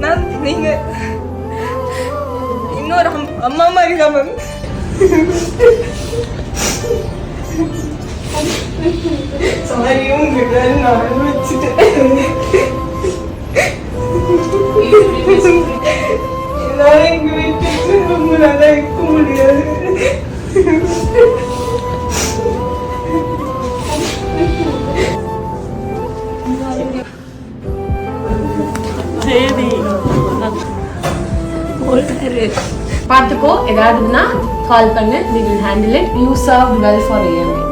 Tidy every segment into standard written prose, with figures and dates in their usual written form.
Ma'am நீங்க இன்னொரு அம்மா மாதிரி தான் மேம். சாரி உங்ககிட்ட நான் அனுபவிச்சுட்டேன். என்னால எங்க வீட்டுக்கு ரொம்ப நல்லா இருக்க முடியாது. பார்த்துக்கோ, ஏதாவதுன்னா கால் பண்ணு. we will handle it. You served well for AMA.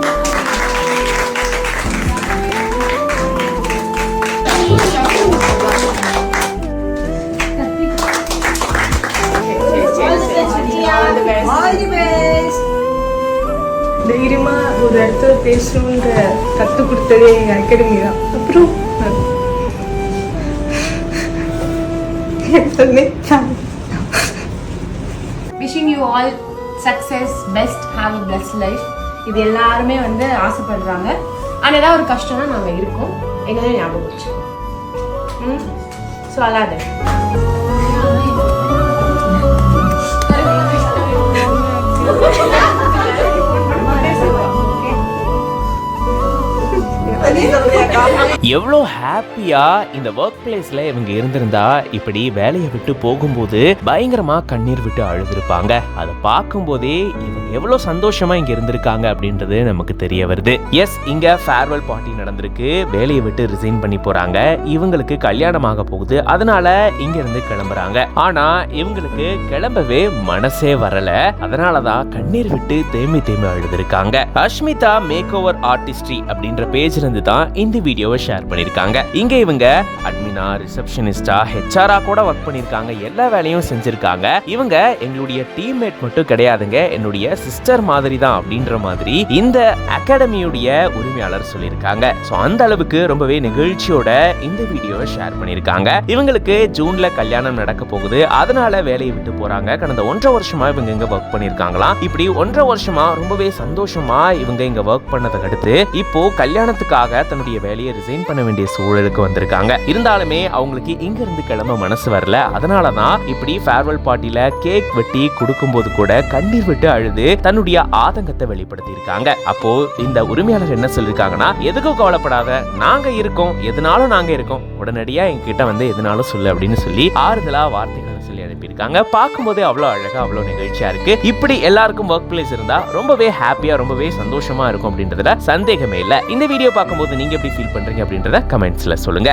தைரியமா ஒரு இடத்துல பேசணுன்ற கற்றுக் கொடுத்ததே எங்கள் அகாடமி தான். அப்புறம் Wishing you all success, best, have a blessed life. இது எல்லாருமே வந்து ஆசைப்படுறாங்க. ஆனால் ஏதாவது ஒரு கஷ்டம்னா நாங்கள் இருக்கோம், எங்களையும் ஞாபகம் வச்சு. ஸோ அல்லாத எவ்வளோ ஹாப்பியா இந்த ஒர்க் பிளேஸ்ல இவங்க இருந்திருந்தா இப்படி வேலையை விட்டு போகும்போது பயங்கரமா கண்ணீர் விட்டு அழுதுருப்பாங்க. அதை பார்க்கும் போதே இவங்க எவ்வளவு சந்தோஷமா இங்க இருந்திருக்காங்க அப்படின்றது நமக்கு தெரிய வருது. எஸ், இங்க ஃபேர்வெல் பார்ட்டி நடந்திருக்கு. வேலையை விட்டு ரிசைன் பண்ணி போறாங்க. இவங்களுக்கு கல்யாணம் ஆக போகுது, அதனால இங்க இருந்து கிளம்புறாங்க. ஆனா இவங்களுக்கு கிளம்பவே மனசே வரல. அதனாலதான் கண்ணீர் விட்டு தேம்பி தேம்பி அழுதுருக்காங்க. அஷ்மிதா மேக் ஓவர் ஆர்டிஸ்ட்ரி அப்படின்ற பேஜ்ல இருந்து தான் இந்த வீடியோவை ஷேர் பண்ணிருக்காங்க. இங்க இவங்க அட்மினா, ரிசப்ஷனிஸ்டா, ஹெச்ஆரா கூட ஒர்க் பண்ணிருக்காங்க. எல்லா வேலையும் செஞ்சிருக்காங்க. இவங்க எங்களுடைய டீம்மேட் மட்டும் கிடையாதுங்க, என்னுடைய சிஸ்டர் மாதிரி தான் அப்படின்ற மாதிரி இந்த அகாடமியுடைய உரிமையாளர் சொல்லியிருக்காங்க. சோ அந்த அளவுக்கு ரொம்பவே நிகழ்ச்சியோட இந்த வீடியோவை ஷேர் பண்ணிருக்காங்க. இவங்களுக்கு ஜூன்ல கல்யாணம் நடக்க போகுது, அதனால வேலையை விட்டு போறாங்க. கடந்த 1.5 வருஷமா இவங்க இங்க ஒர்க் பண்ணிருக்காங்களாம். இப்படி 1.5 வருஷமா ரொம்பவே சந்தோஷமா இவங்க இங்க ஒர்க் பண்ணதை அடுத்து இப்போ கல்யாணத்துக்காக தன்னுடைய வேலையை ரிசைன் பண்ண வேண்டிய சூழலுக்கு வந்திருக்காங்க. இருந்தாலுமே அவங்களுக்கு இங்க இருந்து கிளம்ப மனசு வரல. அதனாலதான் இப்படி ஃபேர்வெல் பார்ட்டில கேக் வெட்டி கொடுக்கும்போது கூட கண்ணீர் விட்டு அழுது தன்னுடைய ஆதங்கத்தை வெளிப்படுத்தி இருக்காங்க. அப்போ இந்த உரிமையாளர் என்ன சொல்லிருக்காங்கன்னா, எதுக்கும் கவலைப்படாத, நாங்க இருக்கோம், எதுனாலும் நாங்க இருக்கோம், உடனடியா எங்ககிட்ட வந்து எதுனாலும் சொல்லு அப்படின்னு சொல்லி ஆறுதலா வார்த்தைகள் சொல்லி அனுப்பியிருக்காங்க. பார்க்கும்போதே அவ்வளவு அழகா, அவ்வளவு நிகழ்ச்சியா இருக்கு. இப்படி எல்லாருக்கும் ஒர்க் பிளேஸ் இருந்தா ரொம்பவே ஹாப்பியா, ரொம்பவே சந்தோஷமா இருக்கும் அப்படின்றதுல சந்தேகமே இல்ல. இந்த வீடியோ பார்க்கும்போது நீங்க எப்படி ஃபீல் பண்றீங்க அப்படின்றத கமெண்ட்ஸ்ல சொல்லுங்க.